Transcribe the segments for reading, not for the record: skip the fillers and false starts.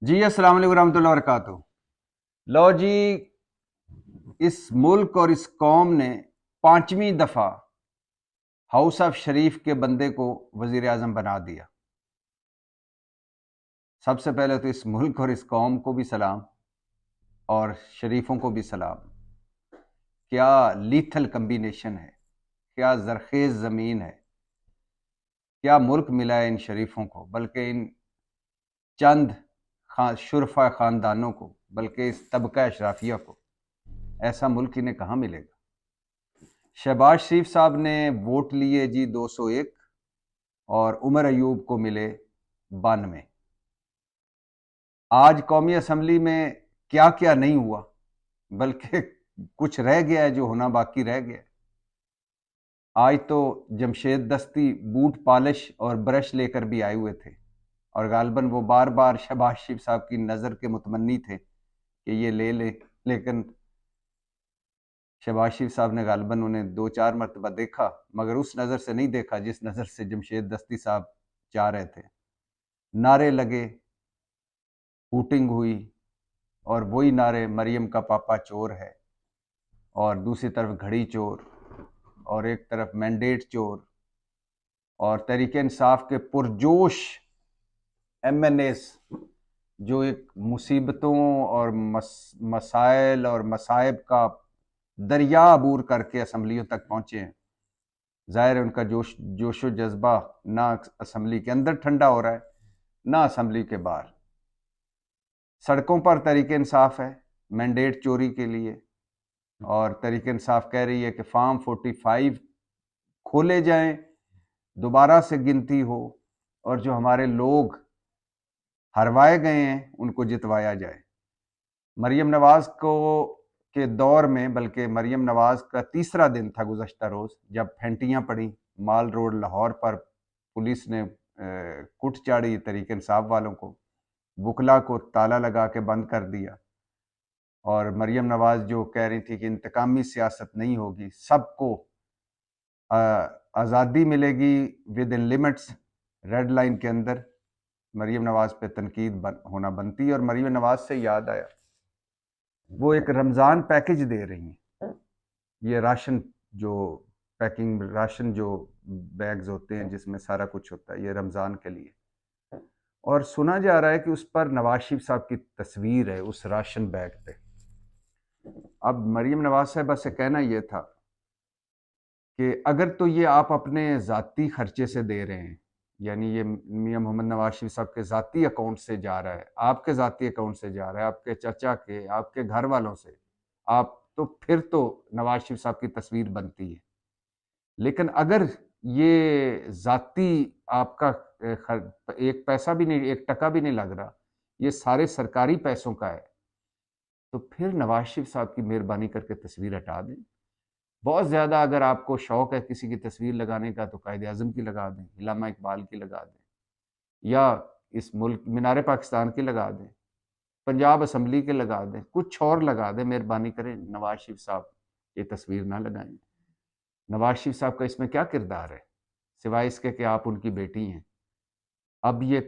جی السلام علیکم ورحمۃ اللہ وبرکاتہ۔ لو جی، اس ملک اور اس قوم نے 5ویں دفعہ ہاؤس آف شریف کے بندے کو وزیر اعظم بنا دیا۔ سب سے پہلے تو اس ملک اور اس قوم کو بھی سلام، اور شریفوں کو بھی سلام۔ کیا لیتھل کمبینیشن ہے، کیا زرخیز زمین ہے، کیا ملک ملا ہے ان شریفوں کو، بلکہ ان چند شرفا خاندانوں کو، بلکہ اس طبقہ اشرافیہ کو۔ ایسا ملک انہیں کہاں ملے گا؟ شہباز شریف صاحب نے ووٹ لیے جی 201، اور عمر ایوب کو ملے 92۔ آج قومی اسمبلی میں کیا کیا نہیں ہوا، بلکہ کچھ رہ گیا ہے جو ہونا باقی رہ گیا ہے۔ آج تو جمشید دستی بوٹ پالش اور برش لے کر بھی آئے ہوئے تھے، اور غالباً وہ بار بار شہباز شریف صاحب کی نظر کے متمنی تھے کہ یہ لے لیں، لیکن شہباز شریف صاحب نے غالباً انہیں 2-4 مرتبہ دیکھا، مگر اس نظر سے نہیں دیکھا جس نظر سے جمشید دستی صاحب چاہ رہے تھے۔ نعرے لگے، ہوٹنگ ہوئی، اور وہی نعرے مریم کا پاپا چور ہے، اور دوسری طرف گھڑی چور، اور ایک طرف مینڈیٹ چور، اور تحریک انصاف کے پرجوش ایم این ایس جو ایک مصیبتوں اور مسائل اور مصائب کا دریا عبور کر کے اسمبلیوں تک پہنچے ہیں۔ ظاہر ہے ان کا جوش و جذبہ نہ اسمبلی کے اندر ٹھنڈا ہو رہا ہے، نہ اسمبلی کے باہر۔ سڑکوں پر تحریک انصاف ہے مینڈیٹ چوری کے لیے، اور تحریک انصاف کہہ رہی ہے کہ فارم 45 کھولے جائیں، دوبارہ سے گنتی ہو، اور جو ہمارے لوگ ہروائے گئے ہیں ان کو جتوایا جائے۔ مریم نواز کو کے دور میں، بلکہ مریم نواز کا تیسرا دن تھا گزشتہ روز، جب پھینٹیاں پڑیں مال روڈ لاہور پر، پولیس نے کٹ چاڑی تحریک انصاف والوں کو، وکلا کو تالا لگا کے بند کر دیا، اور مریم نواز جو کہہ رہی تھی کہ انتقامی سیاست نہیں ہوگی، سب کو آزادی ملے گی with in limits, red line کے اندر، مریم نواز پہ تنقید ہونا بنتی ہے۔ اور مریم نواز سے یاد آیا، وہ ایک رمضان پیکج دے رہی ہیں، یہ راشن جو پیکنگ، راشن جو بیگز ہوتے ہیں جس میں سارا کچھ ہوتا ہے، یہ رمضان کے لیے، اور سنا جا رہا ہے کہ اس پر نواز شریف صاحب کی تصویر ہے اس راشن بیگ پہ۔ اب مریم نواز صاحبہ سے کہنا یہ تھا کہ اگر تو یہ آپ اپنے ذاتی خرچے سے دے رہے ہیں، یعنی یہ میاں محمد نواز شریف صاحب کے ذاتی اکاؤنٹ سے جا رہا ہے، آپ کے ذاتی اکاؤنٹ سے جا رہا ہے، آپ کے چچا کے، آپ کے گھر والوں سے، آپ تو پھر تو نواز شریف صاحب کی تصویر بنتی ہے۔ لیکن اگر یہ ذاتی آپ کا ایک پیسہ بھی نہیں، ایک ٹکا بھی نہیں لگ رہا، یہ سارے سرکاری پیسوں کا ہے، تو پھر نواز شریف صاحب کی مہربانی کر کے تصویر ہٹا دیں۔ بہت زیادہ اگر آپ کو شوق ہے کسی کی تصویر لگانے کا تو قائد اعظم کی لگا دیں، علامہ اقبال کی لگا دیں، یا اس ملک مینار پاکستان کی لگا دیں، پنجاب اسمبلی کے لگا دیں، کچھ اور لگا دیں، مہربانی کریں نواز شریف صاحب یہ تصویر نہ لگائیں۔ نواز شریف صاحب کا اس میں کیا کردار ہے سوائے اس کے کہ آپ ان کی بیٹی ہیں؟ اب یہ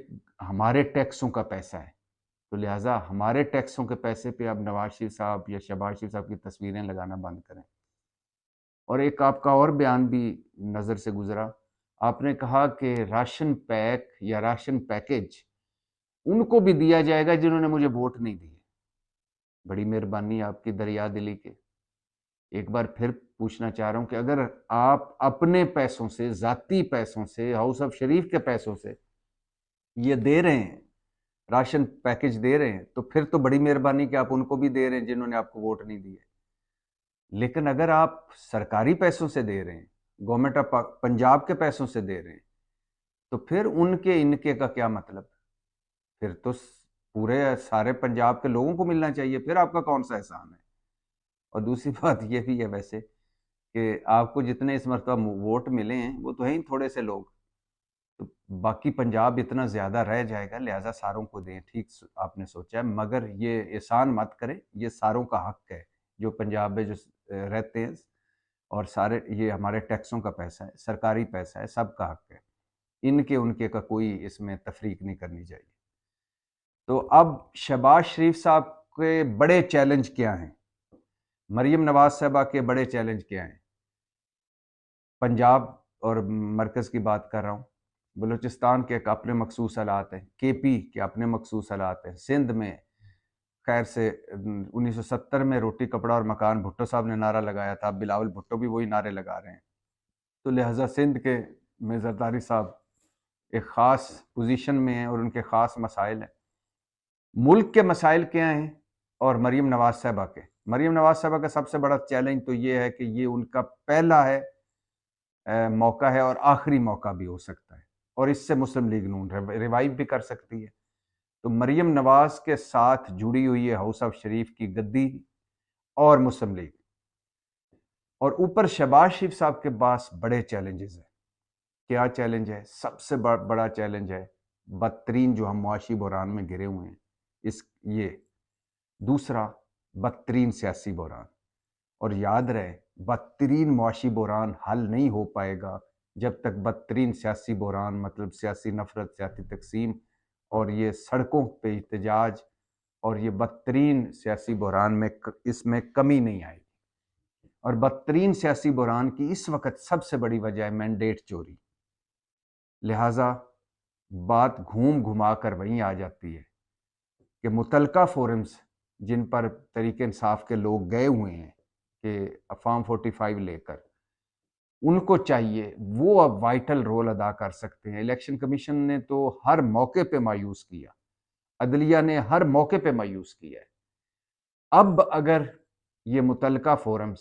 ہمارے ٹیکسوں کا پیسہ ہے، تو لہٰذا ہمارے ٹیکسوں کے پیسے پہ اب نواز شریف صاحب یا شہباز شریف صاحب کی تصویریں لگانا بند کریں۔ اور ایک آپ کا اور بیان بھی نظر سے گزرا، آپ نے کہا کہ راشن پیک یا راشن پیکج ان کو بھی دیا جائے گا جنہوں نے مجھے ووٹ نہیں دیے۔ بڑی مہربانی آپ کی دریا دلی کے۔ ایک بار پھر پوچھنا چاہ رہا ہوں کہ اگر آپ اپنے پیسوں سے، ذاتی پیسوں سے، ہاؤس آف شریف کے پیسوں سے یہ دے رہے ہیں، راشن پیکج دے رہے ہیں، تو پھر تو بڑی مہربانی کہ آپ ان کو بھی دے رہے ہیں جنہوں نے آپ کو ووٹ نہیں دیے۔ لیکن اگر آپ سرکاری پیسوں سے دے رہے ہیں، گورنمنٹ آف پنجاب کے پیسوں سے دے رہے ہیں، تو پھر ان کے ان کے کا کیا مطلب؟ پھر تو پورے سارے پنجاب کے لوگوں کو ملنا چاہیے، پھر آپ کا کون سا احسان ہے؟ اور دوسری بات یہ بھی ہے ویسے کہ آپ کو جتنے اس مرتبہ ووٹ ملے ہیں وہ تو ہیں ہی تھوڑے سے لوگ، تو باقی پنجاب اتنا زیادہ رہ جائے گا، لہٰذا ساروں کو دیں، ٹھیک آپ نے سوچا ہے، مگر یہ احسان مت کریں، یہ ساروں کا حق ہے جو پنجاب میں جو رہتے ہیں، اور سارے یہ ہمارے ٹیکسوں کا پیسہ ہے، سرکاری پیسہ ہے، سب کا حق ہے، ان کے کا کوئی اس میں تفریق نہیں کرنی چاہیے۔ تو اب شہباز شریف صاحب کے بڑے چیلنج کیا ہیں، مریم نواز صاحبہ کے بڑے چیلنج کیا ہیں؟ پنجاب اور مرکز کی بات کر رہا ہوں، بلوچستان کے ایک اپنے مخصوص حالات ہیں، کے پی کے اپنے مخصوص حالات ہیں، سندھ میں خیر سے 1970 میں روٹی کپڑا اور مکان بھٹو صاحب نے نعرہ لگایا تھا، اب بلاول بھٹو بھی وہی نعرے لگا رہے ہیں، تو لہٰذا سندھ کے میں زرداری صاحب ایک خاص پوزیشن میں ہیں اور ان کے خاص مسائل ہیں۔ ملک کے مسائل کیا ہیں اور مریم نواز صاحبہ کے؟ مریم نواز صاحبہ کا سب سے بڑا چیلنج تو یہ ہے کہ یہ ان کا پہلا موقع ہے اور آخری موقع بھی ہو سکتا ہے، اور اس سے مسلم لیگ نون ریوائیو بھی کر سکتی ہے۔ تو مریم نواز کے ساتھ جڑی ہوئی ہے ہاؤس آف شریف کی گدی اور مسلم لیگ، اور اوپر شہباز شریف صاحب کے پاس بڑے چیلنجز ہیں۔ کیا چیلنج ہے؟ سب سے بڑا چیلنج ہے بدترین جو ہم معاشی بحران میں گرے ہوئے ہیں، یہ دوسرا بدترین سیاسی بحران، اور یاد رہے بدترین معاشی بحران حل نہیں ہو پائے گا جب تک بدترین سیاسی بحران مطلب سیاسی نفرت، سیاسی تقسیم اور یہ سڑکوں پہ احتجاج اور یہ بدترین سیاسی بحران میں اس میں کمی نہیں آئے گی۔ اور بدترین سیاسی بحران کی اس وقت سب سے بڑی وجہ ہے مینڈیٹ چوری، لہٰذا بات گھوم گھما کر وہیں آ جاتی ہے کہ متعلقہ فورمز جن پر تحریک انصاف کے لوگ گئے ہوئے ہیں کہ فارم 45 لے کر، ان کو چاہیے وہ اب وائٹل رول ادا کر سکتے ہیں۔ الیکشن کمیشن نے تو ہر موقع پہ مایوس کیا، عدلیہ نے ہر موقع پہ مایوس کیا ہے، اب اگر یہ متعلقہ فورمز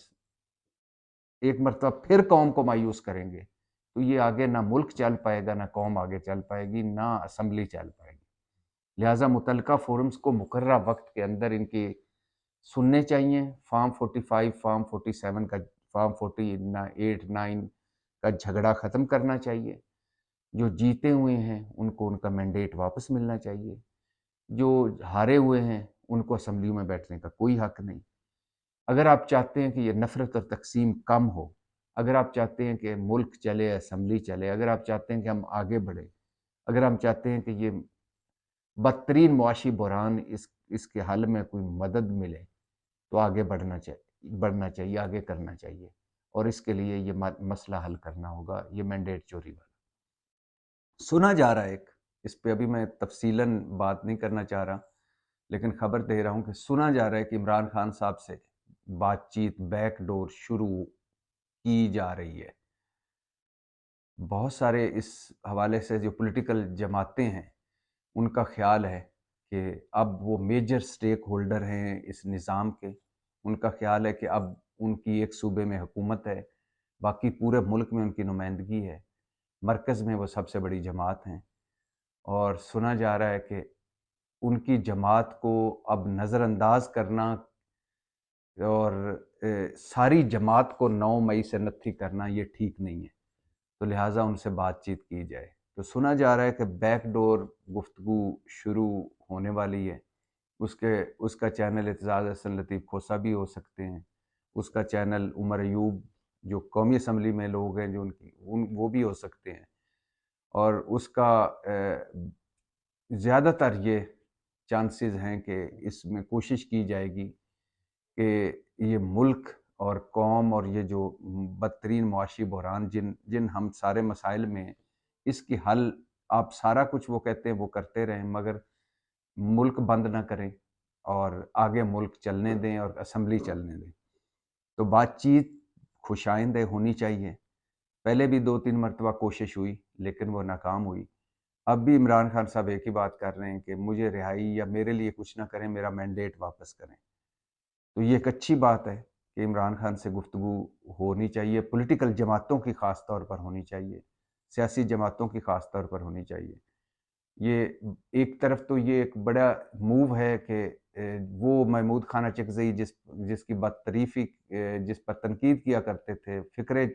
ایک مرتبہ پھر قوم کو مایوس کریں گے تو یہ آگے نہ ملک چل پائے گا، نہ قوم آگے چل پائے گی، نہ اسمبلی چل پائے گی۔ لہٰذا متعلقہ فورمز کو مقررہ وقت کے اندر ان کی سننے چاہیے، فارم 45، فارم 47 کا، فارم 48، 9 کا جھگڑا ختم کرنا چاہیے، جو جیتے ہوئے ہیں ان کو ان کا مینڈیٹ واپس ملنا چاہیے، جو ہارے ہوئے ہیں ان کو اسمبلی میں بیٹھنے کا کوئی حق نہیں۔ اگر آپ چاہتے ہیں کہ یہ نفرت اور تقسیم کم ہو، اگر آپ چاہتے ہیں کہ ملک چلے، اسمبلی چلے، اگر آپ چاہتے ہیں کہ ہم آگے بڑھیں، اگر ہم چاہتے ہیں کہ یہ بدترین معاشی بحران اس کے حل میں کوئی مدد ملے، تو آگے بڑھنا چاہیے، آگے کرنا چاہیے، اور اس کے لیے یہ مسئلہ حل کرنا ہوگا، یہ مینڈیٹ چوری والا۔ سنا جا رہا ہے اس پہ ابھی میں تفصیلاً بات نہیں کرنا چاہ رہا، لیکن خبر دے رہا ہوں کہ سنا جا رہا ہے کہ عمران خان صاحب سے بات چیت بیک ڈور شروع کی جا رہی ہے۔ بہت سارے اس حوالے سے جو پولیٹیکل جماعتیں ہیں ان کا خیال ہے کہ اب وہ میجر سٹیک ہولڈر ہیں اس نظام کے، ان کا خیال ہے کہ اب ان کی ایک صوبے میں حکومت ہے، باقی پورے ملک میں ان کی نمائندگی ہے، مرکز میں وہ سب سے بڑی جماعت ہیں، اور سنا جا رہا ہے کہ ان کی جماعت کو اب نظر انداز کرنا اور ساری جماعت کو 9 مئی سے نتھی کرنا یہ ٹھیک نہیں ہے، تو لہٰذا ان سے بات چیت کی جائے۔ تو سنا جا رہا ہے کہ بیک ڈور گفتگو شروع ہونے والی ہے، اس کا چینل اعتزاز احسن لطیف کھوسہ بھی ہو سکتے ہیں، اس کا چینل عمر ایوب جو قومی اسمبلی میں لوگ ہیں جو وہ بھی ہو سکتے ہیں، اور اس کا زیادہ تر یہ چانسز ہیں کہ اس میں کوشش کی جائے گی کہ یہ ملک اور قوم اور یہ جو بدترین معاشی بحران جن ہم سارے مسائل میں ہیں، اس کی حل آپ سارا کچھ وہ کہتے ہیں وہ کرتے رہیں، مگر ملک بند نہ کریں اور آگے ملک چلنے دیں اور اسمبلی چلنے دیں۔ تو بات چیت خوش آئندہ ہونی چاہیے، پہلے بھی 2-3 مرتبہ کوشش ہوئی لیکن وہ ناکام ہوئی، اب بھی عمران خان صاحب ایک ہی بات کر رہے ہیں کہ مجھے رہائی یا میرے لیے کچھ نہ کریں، میرا مینڈیٹ واپس کریں۔ تو یہ ایک اچھی بات ہے کہ عمران خان سے گفتگو ہونی چاہیے، پولیٹیکل جماعتوں کی خاص طور پر ہونی چاہیے، سیاسی جماعتوں کی خاص طور پر ہونی چاہیے۔ یہ ایک طرف تو یہ ایک بڑا موو ہے کہ وہ محمود خان اچکزئی جس کی بدتریفی جس پر تنقید کیا کرتے تھے، فکرے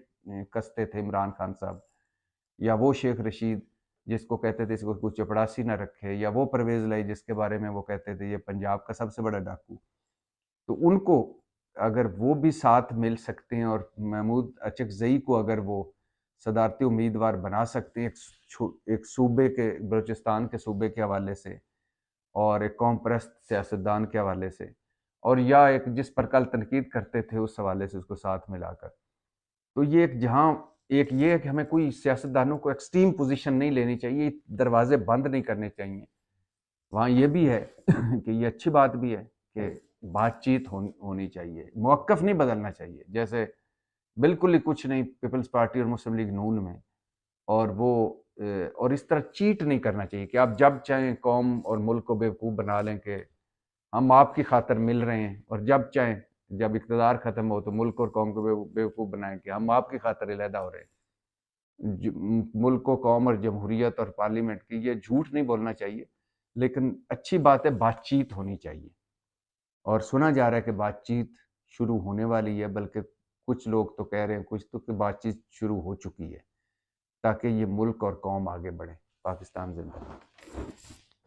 کستے تھے عمران خان صاحب، یا وہ شیخ رشید جس کو کہتے تھے اس کو کوئی چپڑاسی نہ رکھے، یا وہ پرویز لائی جس کے بارے میں وہ کہتے تھے یہ پنجاب کا سب سے بڑا ڈاکو، تو ان کو اگر وہ بھی ساتھ مل سکتے ہیں اور محمود اچکزئی کو اگر وہ صدارتی امیدوار بنا سکتے ہیں ایک صوبے کے، بلوچستان کے صوبے کے حوالے سے، اور ایک قوم پرست سیاستدان کے حوالے سے، اور یا ایک جس پر کل تنقید کرتے تھے اس حوالے سے اس کو ساتھ ملا کر. تو یہ ایک جہاں ایک یہ ہے کہ ہمیں کوئی سیاستدانوں کو ایکسٹریم پوزیشن نہیں لینی چاہیے، دروازے بند نہیں کرنے چاہیے. وہاں یہ بھی ہے کہ یہ اچھی بات بھی ہے کہ بات چیت ہونی چاہیے، موقف نہیں بدلنا چاہیے. جیسے بالکل ہی کچھ نہیں پیپلز پارٹی اور مسلم لیگ نون میں، اور وہ اور اس طرح چیٹ نہیں کرنا چاہیے کہ آپ جب چاہیں قوم اور ملک کو بیوقوف بنا لیں کہ ہم آپ کی خاطر مل رہے ہیں، اور جب چاہیں جب اقتدار ختم ہو تو ملک اور قوم کو بیوقوف بنائیں کہ ہم آپ کی خاطر علیحدہ ہو رہے ہیں. ملک و قوم اور جمہوریت اور پارلیمنٹ کی یہ جھوٹ نہیں بولنا چاہیے، لیکن اچھی بات ہے بات چیت ہونی چاہیے. اور سنا جا رہا ہے کہ بات چیت شروع ہونے والی ہے، بلکہ کچھ لوگ تو کہہ رہے ہیں کچھ تو کہ بات چیت شروع ہو چکی ہے، تاکہ یہ ملک اور قوم آگے بڑھیں. پاکستان زندہ باد.